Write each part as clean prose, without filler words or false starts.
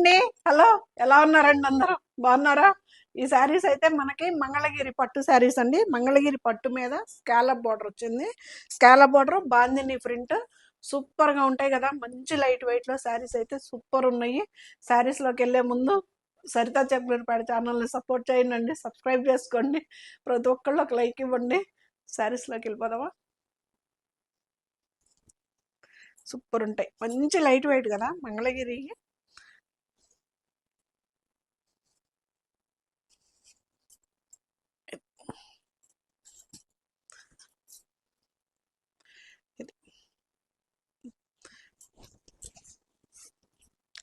అండి. హలో, ఎలా ఉన్నారండి అందరూ? బాగున్నారా? ఈ శారీస్ అయితే మనకి మంగళగిరి పట్టు శారీస్ అండి. మంగళగిరి పట్టు మీద స్కాలప్ బార్డర్ వచ్చింది. Scallop border bandhani print super గా ఉంటాయి కదా. మంచి లైట్ వెయిట్ లో శారీస్ అయితే సూపర్ ఉన్నాయి. శారీస్ లోకి వెళ్లే ముందు సరితా చెప్పినపాటి ఛానల్ని సపోర్ట్ చేయండి, సబ్స్క్రైబ్ చేసుకోండి, ప్రతి ఒక్కళ్ళు ఒక లైక్ ఇవ్వండి. శారీస్ లోకి వెళ్ళిపోదామా? సూపర్ ఉంటాయి, మంచి లైట్ వెయిట్ కదా మంగళగిరి.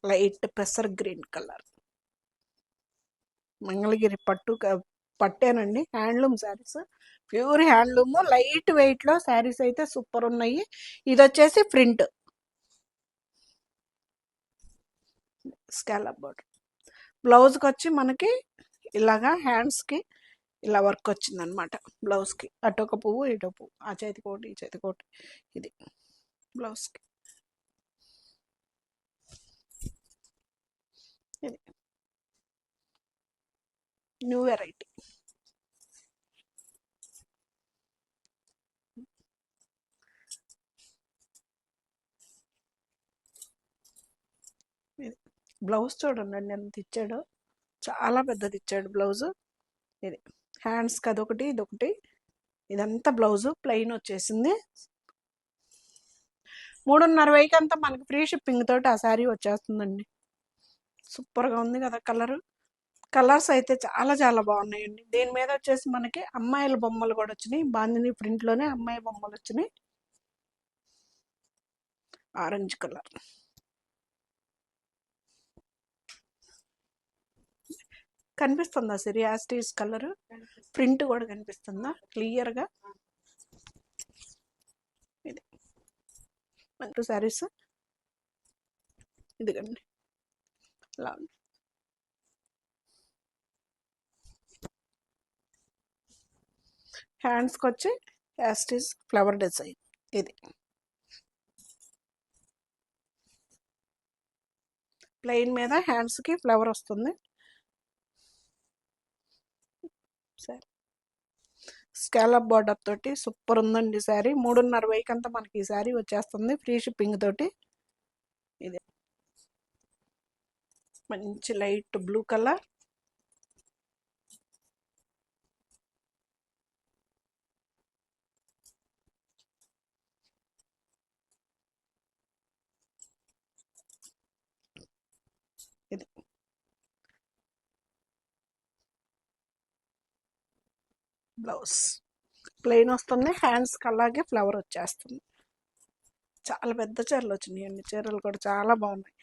లైట్ పెసర్ గ్రీన్ కలర్ మంగళగిరి పట్టు పట్టేనండి. Handloom saris, pure handloom, light weight లో శారీస్ అయితే సూపర్ ఉన్నాయి. ఇది వచ్చేసి ప్రింట్ స్కాలప్ బోర్డర్. బ్లౌజ్కి వచ్చి మనకి ఇలాగా హ్యాండ్స్ కి ఇలా వర్క్ వచ్చింది అనమాట. బ్లౌజ్ కి అటు ఒక పువ్వు ఇటు పువ్వు, ఆ చేతికి ఒకటి ఈ చేతికి ఒకటి. ఇది బ్లౌజ్ కి. ఇది న్యూ వెరైటీ. ఇది బ్లౌజ్ చూడండి ఎంత ఇచ్చాడు, చాలా పెద్దది ఇచ్చాడు బ్లౌజ్. ఇది హ్యాండ్స్కి అదొకటి ఇదొకటి. ఇదంతా బ్లౌజ్ ప్లెయిన్ వచ్చేసింది. 3:30 అంతా మనకి ఫ్రీ షిప్పింగ్ తోటి ఆ శారీ వచ్చేస్తుందండి. సూపర్గా ఉంది కదా కలర్. కలర్స్ అయితే చాలా చాలా బాగున్నాయండి. దీని మీద వచ్చేసి మనకి అమ్మాయిల బొమ్మలు కూడా వచ్చినాయి. బాందిని ప్రింట్లోనే అమ్మాయి బొమ్మలు వచ్చినాయి. Orange colour. కనిపిస్తుందా సిరి యాస్టీస్ కలర్? ప్రింట్ కూడా కనిపిస్తుందా క్లియర్గా? ఇది మనకు శారీస్ ఇదిగండి ఇలా ఉంది. హ్యాండ్స్కి వచ్చి యాస్టీస్ ఫ్లవర్ డిజైన్. ఇది ప్లెయిన్ మీద హ్యాండ్స్కి ఫ్లవర్ వస్తుంది. సరే, స్కాలప్ బార్డర్ తోటి సూపర్ ఉందండి శారీ. 3:30 అంతా మనకి ఈ శారీ వచ్చేస్తుంది ఫ్రీ షిప్పింగ్ తోటి. ఇది మంచి లైట్ బ్లూ కలర్. ఇది బ్లౌజ్ ప్లెయిన్ వస్తుంది, హ్యాండ్స్కి అలాగే ఫ్లవర్ వచ్చేస్తుంది. చాలా పెద్ద చీరలు వచ్చినాయండి. చీరలు కూడా చాలా బాగున్నాయి.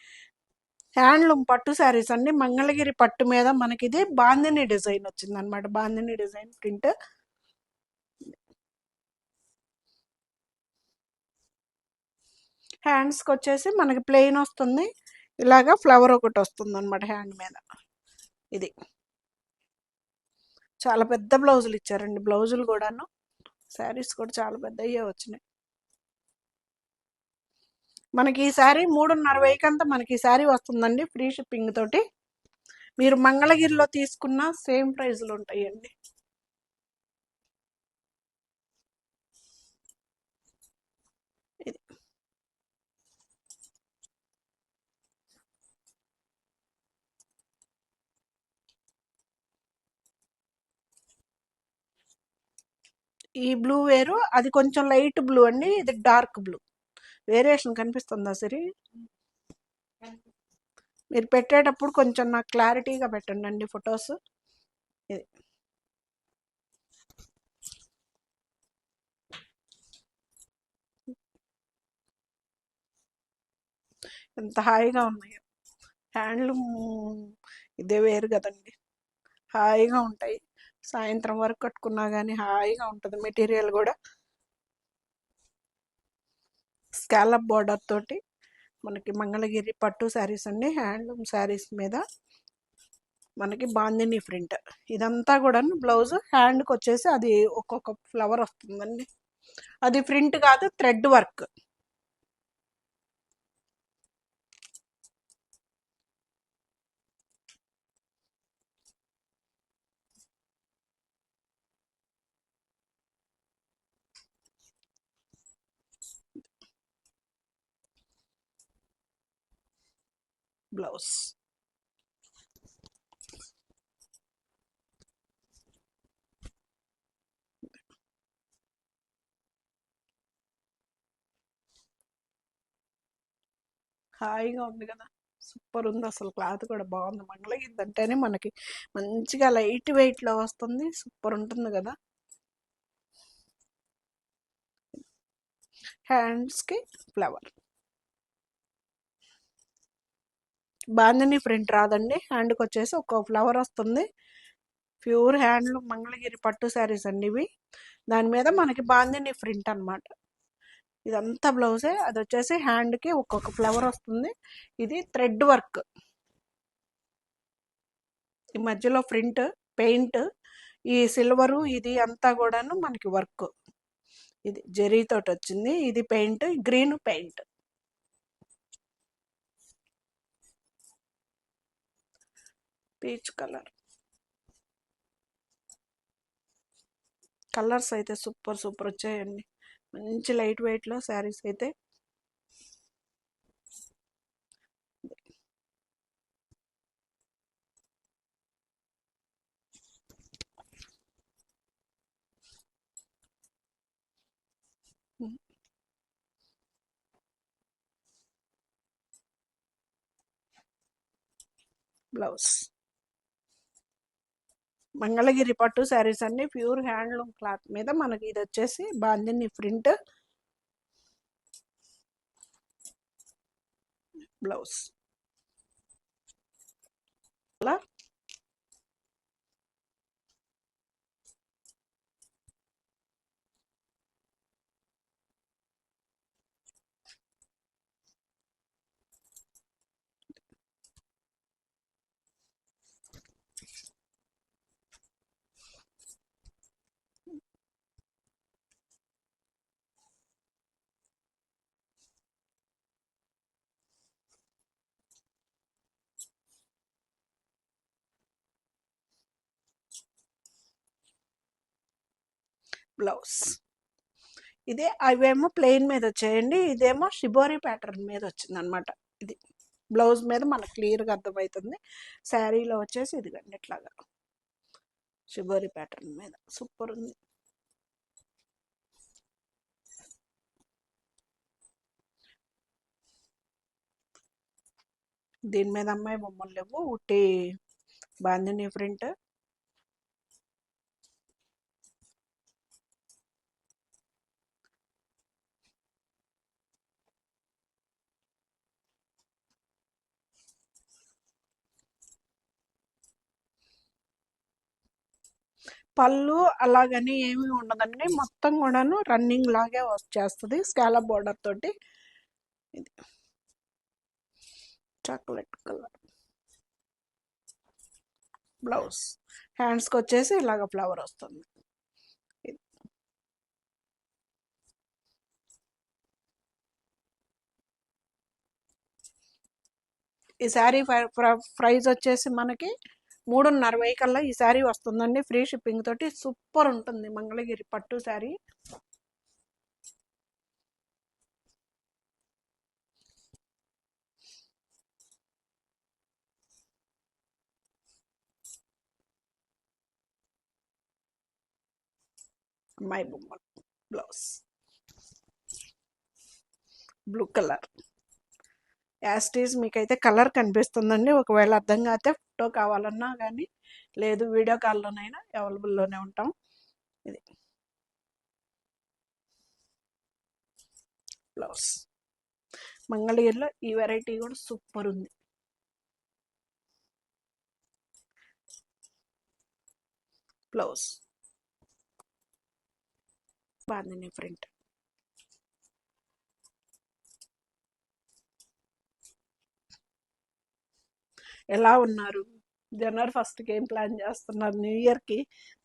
హ్యాండ్లూమ్ పట్టు శారీస్ అండి. మంగళగిరి పట్టు మీద మనకి ఇది బాందిని డిజైన్ వచ్చింది అనమాట. Bandhani design print. హ్యాండ్స్కి వచ్చేసి మనకి ప్లెయిన్ వస్తుంది, ఇలాగా ఫ్లవర్ ఒకటి వస్తుంది అనమాట హ్యాండ్ మీద. ఇది చాలా పెద్ద బ్లౌజులు ఇచ్చారండి. బ్లౌజులు కూడాను, శారీస్ కూడా చాలా పెద్దయ్యే వచ్చినాయి. మనకి ఈ శారీ 3:30 అంతా మనకి ఈ శారీ వస్తుందండి ఫ్రీ షిప్పింగ్ తోటి. మీరు మంగళగిరిలో తీసుకున్న సేమ్ ప్రైజ్లు ఉంటాయండి. ఇది ఈ బ్లూ వేరు, అది కొంచెం లైట్ బ్లూ అండి, ఇది డార్క్ బ్లూ. వేరియేషన్ కనిపిస్తుందా సరే? మీరు పెట్టేటప్పుడు కొంచెం నాకు క్లారిటీగా పెట్టండి అండి ఫొటోస్. ఇది ఎంత హాయిగా ఉన్నాయో. హ్యాండ్లూమ్ ఇదే వేరు కదండి, హాయిగా ఉంటాయి. సాయంత్రం వరకు కట్టుకున్నా కానీ హాయిగా ఉంటుంది మెటీరియల్ కూడా. స్కాలప్ బార్డర్ తోటి మనకి మంగళగిరి పట్టు శారీస్ అండి. హ్యాండ్లూమ్ శారీస్ మీద మనకి బాందిని ప్రింట్. ఇదంతా కూడా బ్లౌజ్. హ్యాండ్కి వచ్చేసి అది ఒక్కొక్క ఫ్లవర్ వస్తుందండి. అది ప్రింట్ కాదు, థ్రెడ్ వర్క్. బ్లౌజ్. హాయిగా ఉంది కదా, సూపర్ ఉంది అసలు. క్లాత్ కూడా బాగుంది. మంగళగిరి అంటేనే మనకి మంచిగా లైట్ వెయిట్లో వస్తుంది, సూపర్ ఉంటుంది కదా. హ్యాండ్స్కి ఫ్లవర్. బాందిని ప్రింట్ రాదండి, హ్యాండ్కి వచ్చేసి ఒక ఫ్లవర్ వస్తుంది. ప్యూర్ హ్యాండ్లు మంగళగిరి పట్టు శారీస్ అండి ఇవి. దాని మీద మనకి బాందిని ప్రింట్ అన్నమాట. ఇదంతా బ్లౌజే, అది వచ్చేసి హ్యాండ్కి ఒక్కొక్క ఫ్లవర్ వస్తుంది. ఇది థ్రెడ్ వర్క్, ఈ మధ్యలో ప్రింట్ పెయింట్, ఈ సిల్వరు ఇది అంతా కూడాను మనకి వర్క్. ఇది జరీతోటి వచ్చింది, ఇది paint green paint. Peach colour. Colours అయితే సూపర్ సూపర్ వచ్చాయండి, మంచి లైట్ వెయిట్లో శారీస్ అయితే. బ్లౌజ్. మంగళగిరి పట్టు శారీస్ అన్ని ప్యూర్ హ్యాండ్లూమ్ క్లాత్ మీద మనకి ఇది వచ్చేసి బాందిని ప్రింట్. బ్లౌజ్ అలా బ్లౌజ్. ఇదే అవేమో ప్లెయిన్ మీద వచ్చాయండి, ఇదేమో షిబోరి ప్యాటర్న్ మీద వచ్చింది అనమాట. ఇది బ్లౌజ్ మీద మనకు క్లియర్గా అర్థమవుతుంది. శారీలో వచ్చేసి ఇదిగండి ఇట్లాగా షిబోరి ప్యాటర్న్ మీద సూపర్ ఉంది. దీని మీద అమ్మాయి బొమ్మలు లేవు, ఉట్టి బాందిని ప్రింట్. పళ్ళు అలాగని ఏమీ ఉండదండి, మొత్తం కూడాను రన్నింగ్ లాగే వచ్చేస్తుంది స్కాలప్ బోర్డర్ తోటి. ఇది చాక్లెట్ కలర్ బ్లౌజ్. హ్యాండ్స్కి వచ్చేసి ఇలాగ ఫ్లవర్ వస్తుంది. ఈ శారీ ప్రైస్ వచ్చేసి మనకి 3:30 కల్లా ఈ శారీ వస్తుందండి, ఫ్రీ షిప్పింగ్ తోటి. సూపర్ ఉంటుంది మంగళగిరి పట్టు శారీ. అమ్మాయి బొమ్మలు. Blouse blue colour. యాస్టీస్ మీకైతే కలర్ కనిపిస్తుందండి, ఒకవేళ అర్థం కాకపోతే ఫోటో కావాలన్నా కానీ, లేదు వీడియో కాల్లోనైనా అవైలబుల్లోనే ఉంటాం. ఇది బ్లౌజ్. మంగళగిరిలో ఈ వెరైటీ కూడా సూపర్ ఉంది. Blouse bandhani print. ఎలా ఉన్నారు? జనవరి 1కి ఏం ప్లాన్ చేస్తున్నారు? న్యూ ఇయర్కి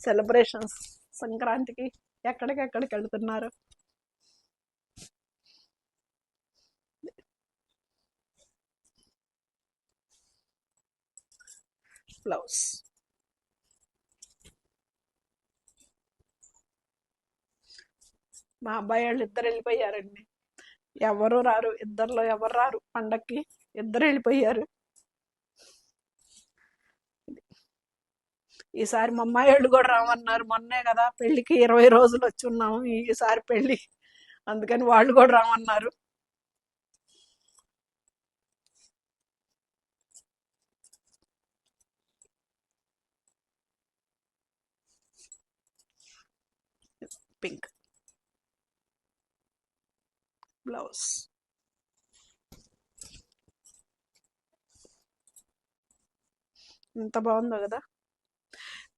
సెలబ్రేషన్స్, సంక్రాంతికి ఎక్కడికెక్కడికి వెళ్తున్నారు? బ్లౌజ్. మా అబ్బాయి వాళ్ళు ఇద్దరు వెళ్ళిపోయారండి, ఎవరు రారు, ఇద్దరిలో ఎవరు రారు పండక్కి, ఇద్దరు వెళ్ళిపోయారు. ఈసారి మా అమ్మాయి వాళ్ళు కూడా రామన్నారు. మొన్నే కదా పెళ్ళికి 20 రోజులు వచ్చి ఉన్నాము ఈసారి పెళ్ళి, అందుకని వాళ్ళు కూడా రామన్నారు. Pink blouse. ఎంత బాగుందో కదా.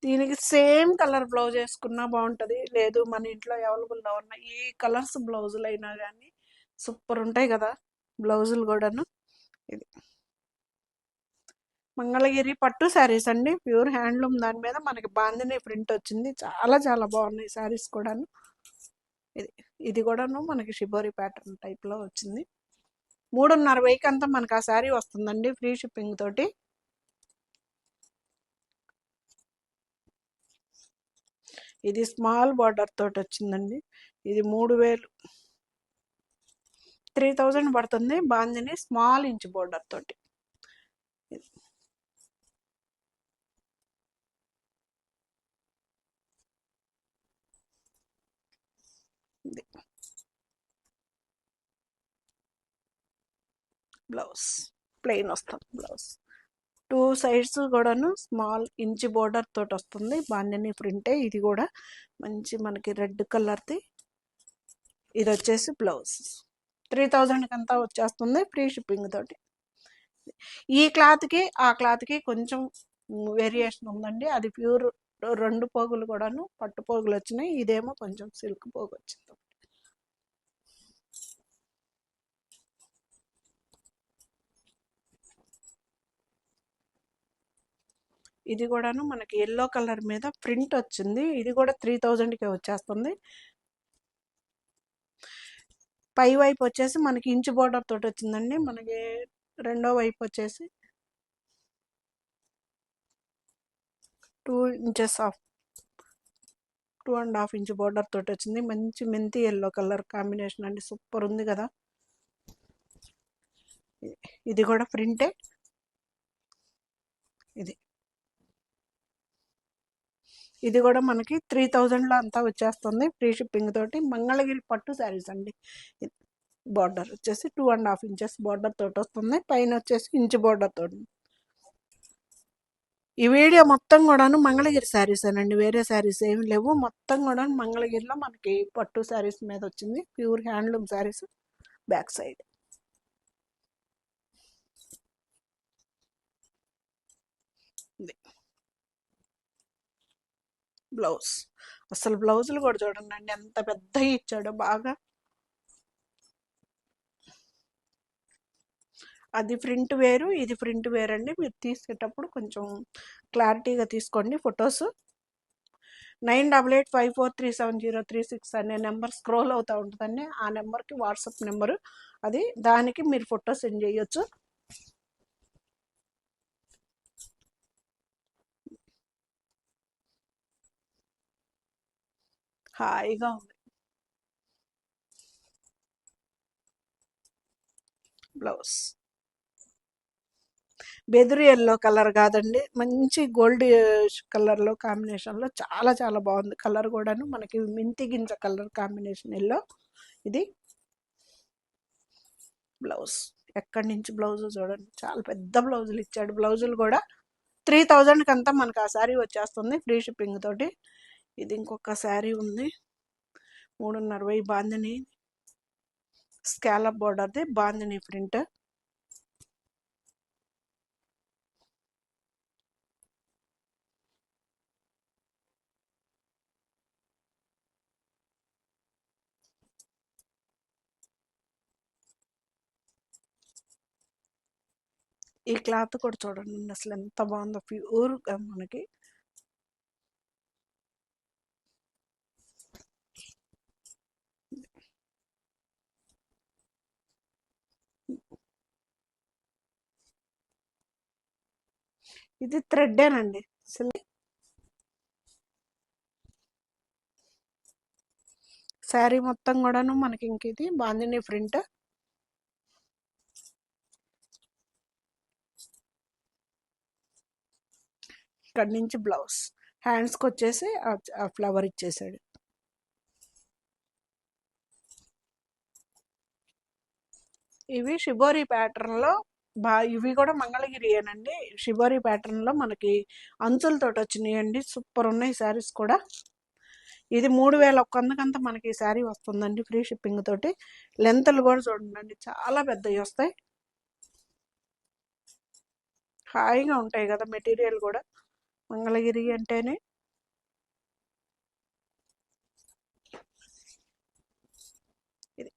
దీనికి సేమ్ కలర్ బ్లౌజ్ వేసుకున్నా బాగుంటది, లేదు మన ఇంట్లో అవైలబుల్లో ఉన్న ఈ కలర్స్ బ్లౌజులు అయినా కానీ సూపర్ ఉంటాయి కదా బ్లౌజులు కూడాను. ఇది మంగళగిరి పట్టు శారీస్ అండి, ప్యూర్ హ్యాండ్లూమ్. దాని మీద మనకి బాందిని ప్రింట్ వచ్చింది, చాలా చాలా బాగున్నాయి శారీస్ కూడాను. ఇది ఇది కూడాను మనకి షిబోరి ప్యాటర్న్ టైప్లో వచ్చింది. 3:30 అంతా మనకు ఆ శారీ వస్తుందండి, ఫ్రీ షిప్పింగ్ తోటి. ఇది స్మాల్ బార్డర్ తోటి వచ్చిందండి. ఇది 3000, 3000 పడుతుంది. బాందిని స్మాల్ ఇంచ్ బార్డర్ తోటి. ఇది బ్లౌజ్ ప్లెయిన్ వస్తుంది. బ్లౌజ్ 2 సైడ్స్ కూడాను స్మాల్ ఇంచ్ బోర్డర్ తోటి వస్తుంది. బాందిని ప్రింటే ఇది కూడా, మంచి మనకి రెడ్ కలర్ది. ఇది వచ్చేసి బ్లౌజ్ 3000 అంతా వచ్చేస్తుంది, ఫ్రీ షిప్పింగ్ తోటి. ఈ క్లాత్కి ఆ క్లాత్కి కొంచెం వేరియేషన్ ఉందండి. అది ప్యూర్ 2 పోగులు కూడాను పట్టు పోగులు వచ్చినాయి, ఇదేమో కొంచెం సిల్క్ పోగు వచ్చింది. ఇది కూడాను మనకి ఎల్లో కలర్ మీద ప్రింట్ వచ్చింది. ఇది కూడా 3000కే వచ్చేస్తుంది. పై వైపు వచ్చేసి మనకి ఇంచ్ బోర్డర్ తోటి వచ్చిందండి. మనకి రెండో వైపు వచ్చేసి 2 ఇంచెస్ ఆఫ్ 2.5 ఇంచ్ బోర్డర్ తోటి వచ్చింది. మంచి మెంతి ఎల్లో కలర్ కాంబినేషన్ అండి, సూపర్ ఉంది కదా. ఇది కూడా ప్రింటే. ఇది ఇది కూడా మనకి 3000లో అంతా వచ్చేస్తుంది, ఫ్రీ షిప్పింగ్ తోటి. మంగళగిరి పట్టు శారీస్ అండి. బార్డర్ వచ్చేసి 2.5 ఇంచెస్ బార్డర్ తోటి వస్తుంది, పైన వచ్చేసి ఇంచ్ బార్డర్ తోటి. ఈ వీడియో మొత్తం కూడాను మంగళగిరి శారీస్ అనండి, వేరే శారీస్ ఏమి లేవు. మొత్తం కూడా మంగళగిరిలో మనకి పట్టు శారీస్ మీద వచ్చింది, pure handloom saris. Back side blouse. అసలు బ్లౌజులు కూడా చూడండి ఎంత పెద్దగా ఇచ్చాడో, బాగా. అది ప్రింట్ వేరు, ఇది ప్రింట్ వేరు అండి. మీరు తీసేటప్పుడు కొంచెం క్లారిటీగా తీసుకోండి ఫొటోస్. 9885437036 అనే నెంబర్ స్క్రోల్ అవుతూ ఉంటుందండి. ఆ నెంబర్కి వాట్సాప్ నెంబరు అది, దానికి మీరు ఫొటో సెండ్ చేయొచ్చు. హాయిగా ఉంది బ్లౌజ్. బెదురు ఎల్లో కలర్ కాదండి, మంచి గోల్డ్ కలర్లో కాంబినేషన్లో చాలా చాలా బాగుంది. కలర్ కూడాను మనకి మెంతి గింజ కలర్ కాంబినేషన్ ఎల్లో. ఇది బ్లౌజ్. ఎక్కడి నుంచి బ్లౌజ్ చూడండి, చాలా పెద్ద బ్లౌజులు ఇచ్చాడు. బ్లౌజులు కూడా 3000కి అంతా మనకు ఆ శారీ వచ్చేస్తుంది, ఫ్రీ షిప్పింగ్ తోటి. ఇది ఇంకొక శారీ ఉంది, 3:30 బాందిని స్కాలప్ బోర్డర్ది, బాందిని ప్రింట్. ఈ క్లాత్ కూడా చూడండి అసలు ఎంత బాగుందో, ప్యూర్గా మనకి. ఇది థ్రెడ్డేనండి, శారీ మొత్తం కూడాను మనకి. ఇంక ఇది బాందిని ప్రింట్. ఇక్కడి నుంచి బ్లౌజ్ హ్యాండ్స్కి వచ్చేసి ఆ ఫ్లవర్ ఇచ్చేసాడు. ఇవి షిబోరి ప్యాటర్న్లో ఇవి కూడా మంగళగిరియేనండి. షిబోరి ప్యాటర్న్లో మనకి అంచులతోటి వచ్చినాయండి. సూపర్ ఉన్నాయి శారీస్ కూడా. ఇది 3100 మనకి ఈ శారీ వస్తుందండి ఫ్రీ షిప్పింగ్ తోటి. లెంత్లు కూడా చూడండి చాలా పెద్దవి వస్తాయి. హాయిగా ఉంటాయి కదా మెటీరియల్ కూడా మంగళగిరి అంటేనే. ఇది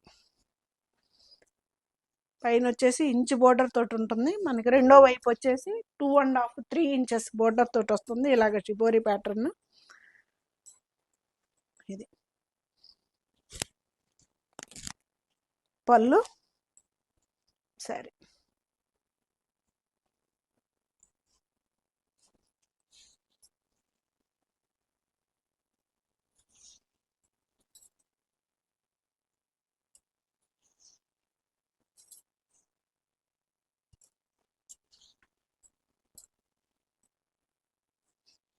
పైన వచ్చేసి ఇంచ్ బోర్డర్ తోటి ఉంటుంది. మనకి రెండో వైపు వచ్చేసి 2.5 3 ఇంచెస్ బోర్డర్ తోటి వస్తుంది. ఇలాగ షిబోరి ప్యాటర్న్. ఇది పళ్ళు సరే.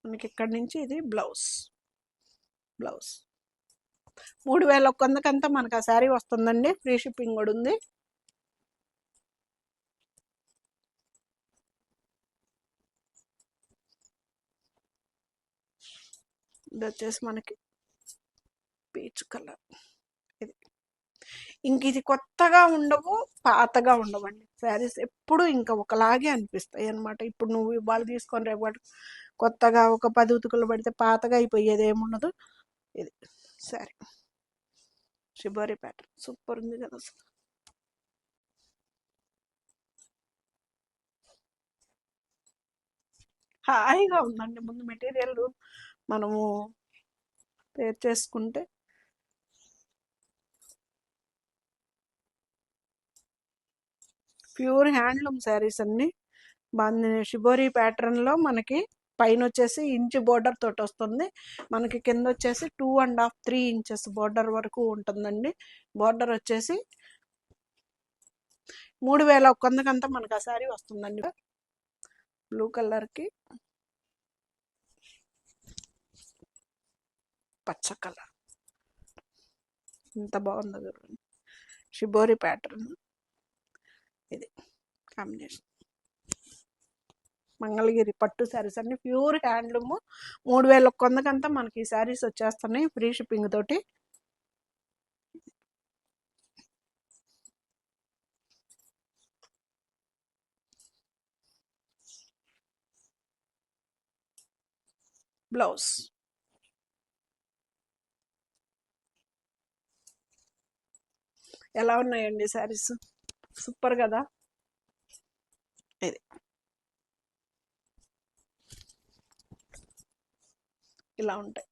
మనకి ఇక్కడ నుంచి ఇది బ్లౌజ్ 3100 మనకు ఆ శారీ వస్తుందండి. ఫ్రీ షిప్పింగ్ కూడా ఉంది. ఇది వచ్చేసి మనకి పీచ్ కలర్. ఇది ఇంక ఇది కొత్తగా ఉండవు, పాతగా ఉండవండి శారీస్. ఎప్పుడు ఇంకా ఒకలాగే అనిపిస్తాయి అనమాట. ఇప్పుడు నువ్వు ఇవాళ తీసుకొని రేపు కొత్తగా ఒక 10 ఉతుకులు పడితే పాతగా అయిపోయేది ఏముండదు. ఇది శారీ షిబోరి ప్యాటర్న్ సూపర్ ఉంది కదా అసలు. హాయిగా ఉందండి. ముందు మెటీరియల్ మనము పేర్ చేసుకుంటే ప్యూర్ హ్యాండ్లూమ్ శారీస్ అన్ని బాగుంది. షిబోరి ప్యాటర్న్లో మనకి పైన వచ్చేసి ఇంచ్ బోర్డర్ తోటి వస్తుంది. మనకి కింద వచ్చేసి 2.5 3 ఇంచెస్ బోర్డర్ వరకు ఉంటుందండి. బోర్డర్ వచ్చేసి 3100 మనకు ఆ శారీ వస్తుందండి. బ్లూ కలర్కి పచ్చ కలర్ ఎంత బాగుందో చూడండి. షిబోరి ప్యాటర్న్ ఇది కాంబినేషన్. మంగళగిరి పట్టు శారీస్ అన్ని ప్యూర్ హ్యాండ్లూమ్. 3100 మనకి ఈ శారీస్ వచ్చేస్తున్నాయి ఫ్రీ షిప్పింగ్ తోటి. బ్లౌజ్ ఎలా ఉన్నాయండి శారీస్? సూపర్ కదా. ఇది ఇలా ఉంటాయి.